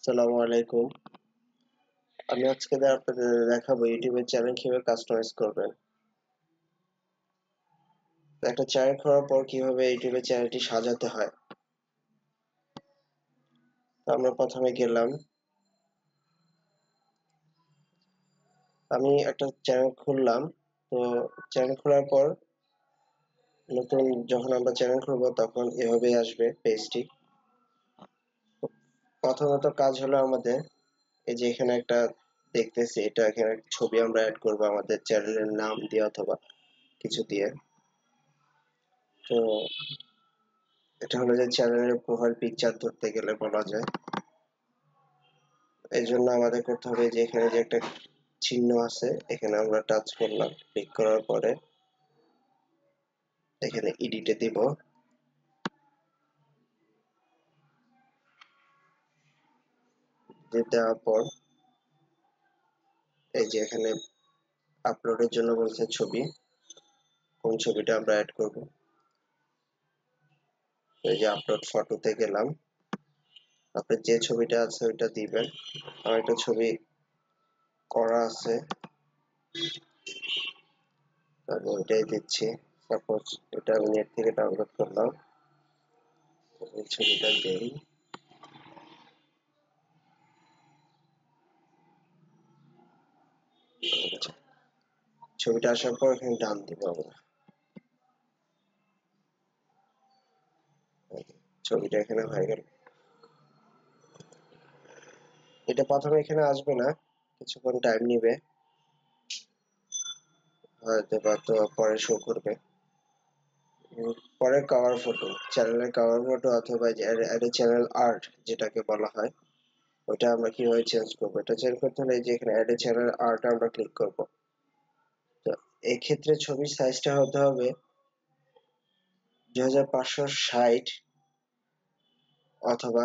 আসসালামু আলাইকুম। আমি আজকে আপনাদের দেখাবো ইউটিউবের চ্যানেল কিভাবে কাস্টমাইজ করবেন। একটা চ্যানেল খোলার পর কিভাবে ইউটিউবের চ্যানেলটি সাজাতে হয়। তো আমরা প্রথমে গেলাম। আমি একটা চ্যানেল খুললাম। তো চ্যানেল খোলার পর নতুন যখন আমরা চ্যানেল খুলবো তখন এভাবেই আসবে পেজটি। প্রথমত কাজ হলো আমাদের এই যে এখানে একটা দেখতেছি এটা এখানে ছবি আমরা অ্যাড করব আমাদের চ্যানেলের নাম দিয়ে অথবা কিছু দিয়ে। তো এটা হলো যে চ্যানেলের প্রোফাইল পিকচার ধরতে গেলে বলা যায়। এই জন্য আমাদের করতে হবে যে এখানে যে একটা চিহ্ন আছে এখানে আমরা টাচ করলাম, ক্লিক করার পরে এখানে এডিটে দিব। দেওয়ার পর এই যে এখানে আপলোডের জন্য বলছে ছবি, কোন ছবিটা আমরা অ্যাড করব। এই যে আপলোড ফটোতে গেলাম, আপনার যে ছবিটা আছে ওইটা দিবেন। আমার একটা ছবি করা আছে তারপর ওইটাই দিচ্ছি। সাপোজ এটা আমি নেট থেকে ডাউনলোড করলাম, এই ছবিটা দেই। ছবিটা আসার পর এখানে ডান দিব আমরা। ছবিটা এখানে হয়ে গেল। এটা প্রথমে এখানে আসবে না, কিছুক্ষণ টাইম নিবে, হয়তো বা তো পরে শো করবে। পরে কভার ফটো, চ্যানেলের কভার ফটো অথবা অ্যাড চ্যানেল আর্ট যেটাকে বলা হয়, ওটা আমরা কিভাবে চেঞ্জ করবো। এটা চেঞ্জ করতে হলে যে এখানে অ্যাড চ্যানেল আর্ট আমরা ক্লিক করব। তো এই ক্ষেত্রে ছবির সাইজটা হতে হবে 2560 অথবা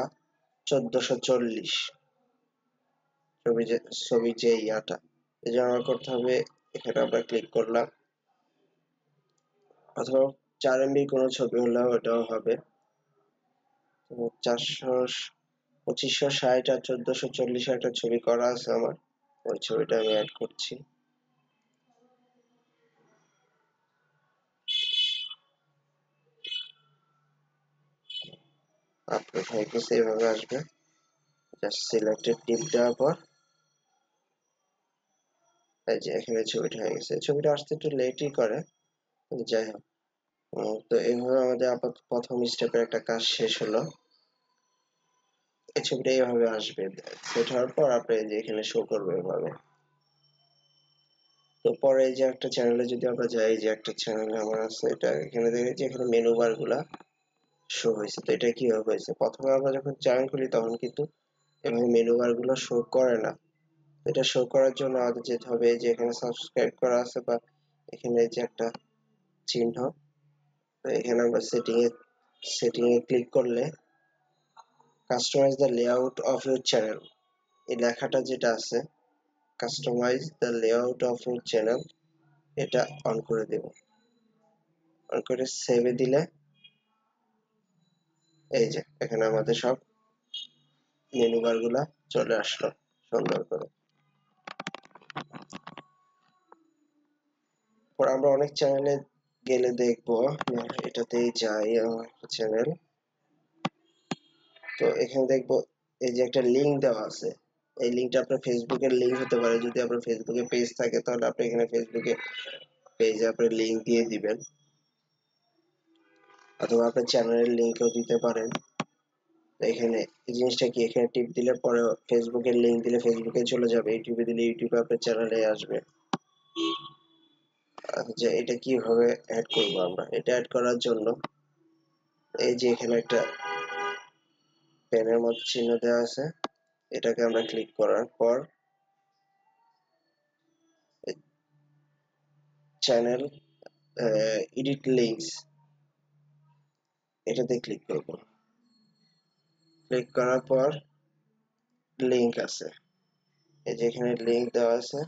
1440। ছবি যে ইয়াটা এই জন্য আমরা করতে হবে, এখানে আমরা ক্লিক করলাম, অথবা 4 MB কোনো ছবি হলেও এটাও হবে। 2560 আর 1440 একটা ছবি করা আছে আমার, ওই ছবিটা আমি অ্যাড করছি। আপলোড হয়ে গেছে, এইভাবে আসবে। জাস্ট সিলেক্টেড টিপ দেওয়ার পর এই যে এখানে ছবিটা হয়ে গেছে। ছবিটা আসতে একটু লেটই করে, যাই হোক। তো এইভাবে আমাদের আপাতত প্রথম স্টেপের একটা কাজ শেষ হলো। এই ছবিটা এইভাবে আসবে, সেট হওয়ার পর আপনি যে এখানে শো করবে এভাবে। তো পরে এই যে একটা চ্যানেলে যদি আমরা যাই, যে একটা চ্যানেল আমার আছে, এটা এখানে দেখি যে এখানে মেনু বার গুলা শো হয়েছে। তো এটা কিভাবে হয়েছে, প্রথমে আমরা যখন চ্যানেল খুলি তখন কিন্তু এভাবে মেনু বার গুলো শো করে না। এটা শো করার জন্য আমাদের যেতে হবে যে এখানে সাবস্ক্রাইব করা আছে বা এখানে যে একটা চিহ্ন, তো এখানে আমরা সেটিং এ ক্লিক করলে customize the layout of your channel, এই লেখাটা যেটা আছে customize the layout of your channel, এটা অন করে দেব। অন করে সেভে দিলে এই যে এখানে আমাদের সব মেনু বার গুলা চলে আসলো সুন্দর করে। পর আমরা অনেক চ্যানেলে গেলে দেখবো, এটাতেই যাই আমার চ্যানেল। তো এখানে দেখবো এই যে একটা লিংক দেওয়া আছে, এই লিংকটা আপনার ফেসবুকের লিংক হতে পারে। যদি আপনার ফেসবুকে পেজ থাকে তাহলে আপনি এখানে ফেসবুকে পেজে আপনি লিংক দিয়ে দিবেন, অথবা আপনার চ্যানেলের লিংকও দিতে পারেন। এখানে এই জিনিসটা কি, এখানে টিপ দিলে পরে ফেসবুকের লিংক দিলে ফেসবুকে চলে যাবে, ইউটিউবে দিলে ইউটিউবে আপনার চ্যানেলে আসবে। আচ্ছা, এটা কিভাবে অ্যাড করবো আমরা, এটা অ্যাড করার জন্য এই যে এখানে একটা পেনের মতো চিহ্ন দেওয়া আছে, এটাকে আমরা ক্লিক করার পর চ্যানেল এডিট লিংকস, এটাতে ক্লিক করব। ক্লিক করার পর লিংক আছে, এই যে এখানে লিংক দেওয়া আছে,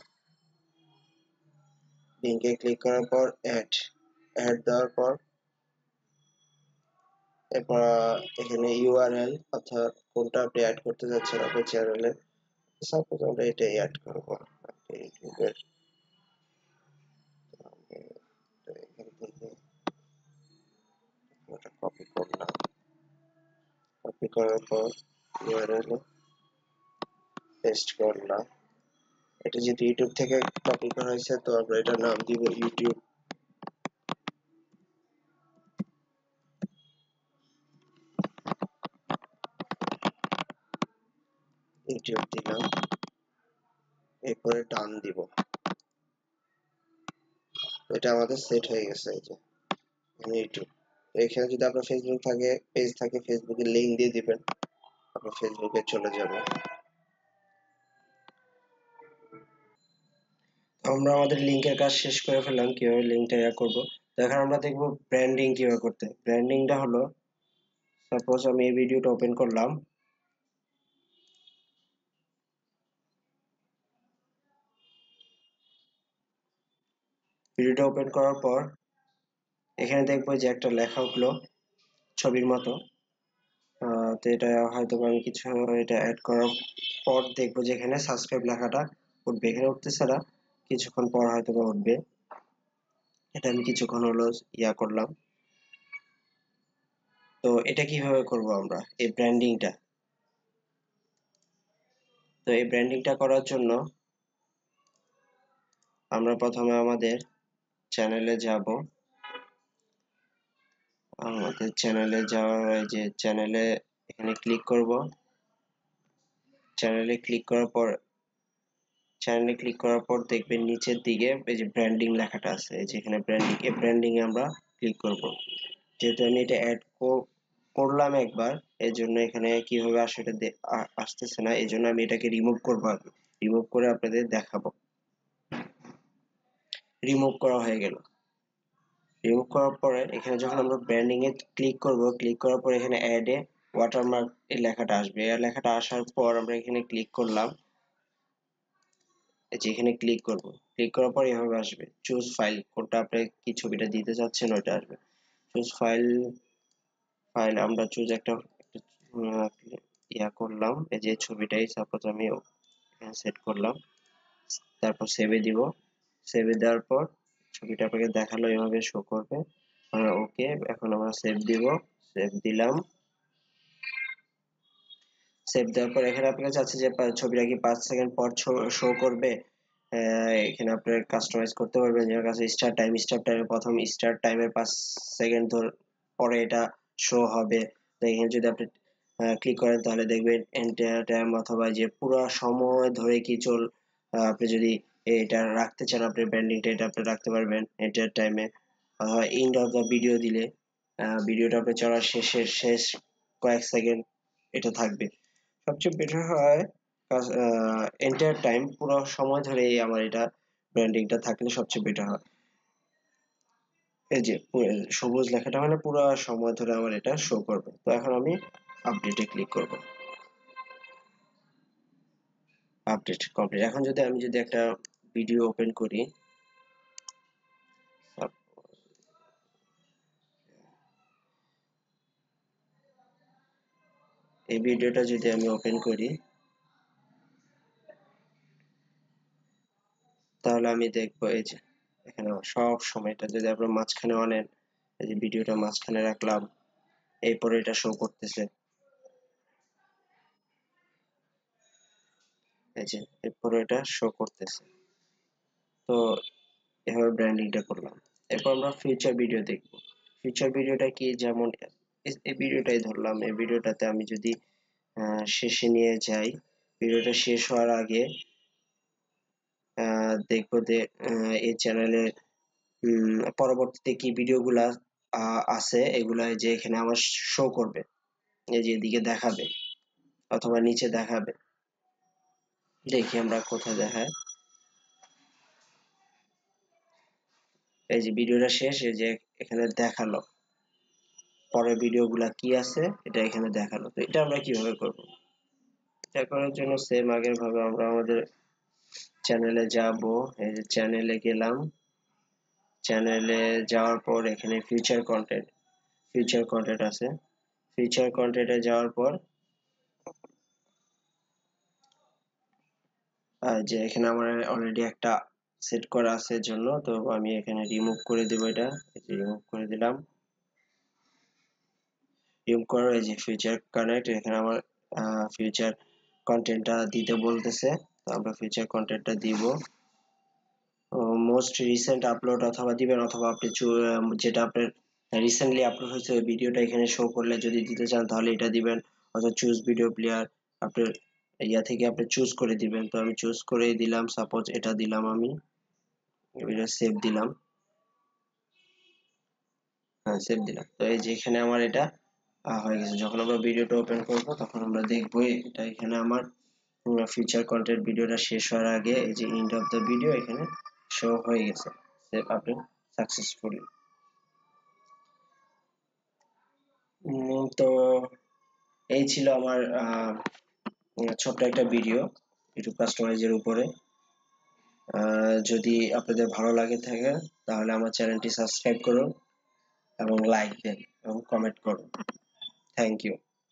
লিংকে ক্লিক করার পর অ্যাড দেওয়ার পর এরপর এখানে ইউআরএল অর্থাৎ কোনটা আপনি অ্যাড করতে যাচ্ছেন আপনার চ্যানেলে। সাপোজ আমরা এটাই অ্যাড করবো ইউটিউবের। এখান থেকে ওটা কপি করলাম, কপি করার পর ইউআরএল পেস্ট করলাম। এটা যেহেতু ইউটিউব থেকে কপি করা হয়েছে তো আমরা এটার নাম দিব ইউটিউব। ইউটিউব দিলাম, এরপরে ডান দিব। এটা আমাদের সেট হয়ে গেছে। এই যে ইউটিউব। এখানে যদি আপনার ফেসবুক থাকে, পেজ থাকে, ফেসবুকের লিংক দিয়ে দিবেন, আপনার ফেসবুকে চলে যাবে। আমরা আমাদের লিংকের কাজ শেষ করে ফেললাম। কিভাবে লিংকটা ইয়া করবো, তো এখন আমরা দেখবো ব্র্যান্ডিং কিভাবে করতে। ব্র্যান্ডিংটা হলো, সাপোজ আমি এই ভিডিওটা ওপেন করলাম, ভিডিওটা ওপেন করার পর এখানে দেখবো যে একটা লেখা উঠলো ছবির মতো। তো এটা হয়তো আমি কিছু এটা অ্যাড করার পর দেখবো যে এখানে সাবস্ক্রাইব লেখাটা উঠবে। এখানে উঠতেছে না, কিছুক্ষণ পর হয়তো বা উঠবে। এটা আমি কিছুক্ষণ হলো ইয়া করলাম। তো এটা কিভাবে করব আমরা এই ব্র্যান্ডিংটা? তো এই ব্র্যান্ডিংটা করার জন্য আমরা প্রথমে আমাদের চ্যানেলে যাব। আমাদের চ্যানেলে যাওয়ার এই যে চ্যানেলে এখানে ক্লিক করব। চ্যানেলে ক্লিক করার পর দেখবেন নিচের দিকে এই যে ব্র্যান্ডিং লেখাটা আছে, এই যে এখানে ব্র্যান্ডিং, এই ব্র্যান্ডিং এ আমরা ক্লিক করব। যেহেতু আমি এটা অ্যাড করলাম একবার, এই জন্য এখানে কিভাবে আসে এটা আসতেছে না, এই জন্য আমি এটাকে রিমুভ করবো আগে। রিমুভ করে আপনাদের দেখাবো। রিমুভ করা হয়ে গেল। রিমুভ করার পরে এখানে যখন আমরা ব্র্যান্ডিং এ ক্লিক করব, ক্লিক করার পর এখানে অ্যাড এ ওয়াটারমার্ক এই লেখাটা আসবে। এই লেখাটা আসার পর আমরা এখানে ক্লিক করলাম, এই যে এখানে ক্লিক করব। ক্লিক করার পর এভাবে আসবে চুজ ফাইল, কোনটা আপনি কি ছবিটা দিতে চাচ্ছেন ওটা আসবে। চুজ ফাইল, আমরা চুজ একটা ইয়া করলাম, এই যে ছবিটাই সাপোজ আমি সেট করলাম। তারপর সেভে দিব। সেভে দেওয়ার পর ছবিটা আপনাকে দেখালো এভাবে শো করবে। ওকে, এখন আমরা সেভ দিব। সেভ দিলাম। সেভ দেওয়ার পর এখানে আপনাকে চাচ্ছে যে ছবিটা কি 5 সেকেন্ড পর শো করবে। এখানে আপনার কাস্টমাইজ করতে পারবেন, যার কাছে স্টার্ট টাইমে প্রথম স্টার্ট টাইমের 5 সেকেন্ড পরে এটা শো হবে। তো এখানে যদি আপনি ক্লিক করেন তাহলে দেখবেন এন্টার টাইম, অথবা যে পুরো সময় ধরে কি আপনি যদি এটা রাখতে চান, আপনি ব্র্যান্ডিংটা এটা আপনি রাখতে পারবেন এন্টার টাইমে। এন্ড অফ দ্য ভিডিও দিলে ভিডিওটা আপনি চলার শেষ কয়েক সেকেন্ড এটা থাকবে। সবচেয়ে বেটার হয় এন্টার টাইম, পুরো সময় ধরে আমার এটা ব্র্যান্ডিংটা থাকলে সবচেয়ে বেটার হয়। এই যে সবুজ লেখাটা মানে পুরো সময় ধরে আমার এটা শো করবে। তো এখন আমি আপডেটে ক্লিক করব। Update complete. এখন যদি আমি একটা ভিডিও ওপেন করি, এই ভিডিওটা যদি আমি ওপেন করি, তাহলে আমি দেখবো এই যে এখানে সব সময়টা যদি আপনার মাঝখানে আনেন, এই যে ভিডিওটা মাঝখানে রাখলাম, এরপরে এটা শো করতেছে। এই যে এরপরে এটা শো করতেছে। তো এভাবে ব্র্যান্ডিংটা করলাম। এরপর আমরা ফিউচার ভিডিও দেখব। ফিউচার ভিডিওটা কি, যেমন এই ভিডিওটাই ধরলাম। এই ভিডিওটাতে আমি যদি শেষে নিয়ে যাই, ভিডিওটা শেষ হওয়ার আগে দেখবো যে এই চ্যানেলে পরবর্তীতে কি ভিডিওগুলা আছে, এগুলা যে এখানে আমার শো করবে, এই যে এদিকে দেখাবে অথবা নিচে দেখাবে। দেখি আমরা কোথায় দেখায়। এই যে ভিডিওটা শেষ, এই যে এখানে দেখালো পরের ভিডিওগুলা কি আছে, এটা এখানে দেখালো। তো এটা আমরা কিভাবে করব? এটা করার জন্য সেম আগের ভাবে আমরা আমাদের চ্যানেলে যাব। এই যে চ্যানেলে গেলাম। চ্যানেলে যাওয়ার পর এখানে ফিউচার কন্টেন্ট আছে। ফিউচার কন্টেন্টে যাওয়ার পর যে এখানে আমার অলরেডি একটা সেট করা আছে এর জন্য, তো আমি এখানে রিমুভ করে দেব। এটা রিমুভ করে দিলাম। রিমুভ করার এই যে ফিচার কানেক্ট, এখানে আমার ফিচার কন্টেন্টটা দিতে বলতেছে, তো আমরা ফিচার কন্টেন্টটা দিব। মোস্ট রিসেন্ট আপলোড অথবা দিবেন, অথবা আপনি যেটা আপনার রিসেন্টলি আপলোড হয়েছে ওই ভিডিওটা এখানে শো করলে যদি দিতে চান তাহলে এটা দিবেন, অথবা চুজ ভিডিও প্লেয়ার আপনার ইয়া থেকে আপনি চুজ করে দিবেন। তো আমি চুজ করে দিলাম, সাপোজ এটা দিলাম, আমি এটা সেভ দিলাম। হ্যাঁ, সেভ দিলাম। তো এই যে এখানে আমার এটা হয়ে গেছে। যখন আমরা ভিডিওটা ওপেন করব তখন আমরা দেখবো এটা এখানে আমার ফিচার কন্টেন্ট ভিডিওটা শেষ হওয়ার আগে এই যে এন্ড অফ দ্য ভিডিও এখানে শো হয়ে গেছে, সেভ আপলোড সাকসেসফুলি। তো এই ছিল আমার ছোট্ট একটা ভিডিও ইউটিউব কাস্টমাইজের উপরে। যদি আপনাদের ভালো লাগে থাকে তাহলে আমার চ্যানেলটি সাবস্ক্রাইব করুন এবং লাইক দেন এবং কমেন্ট করুন। Thank you.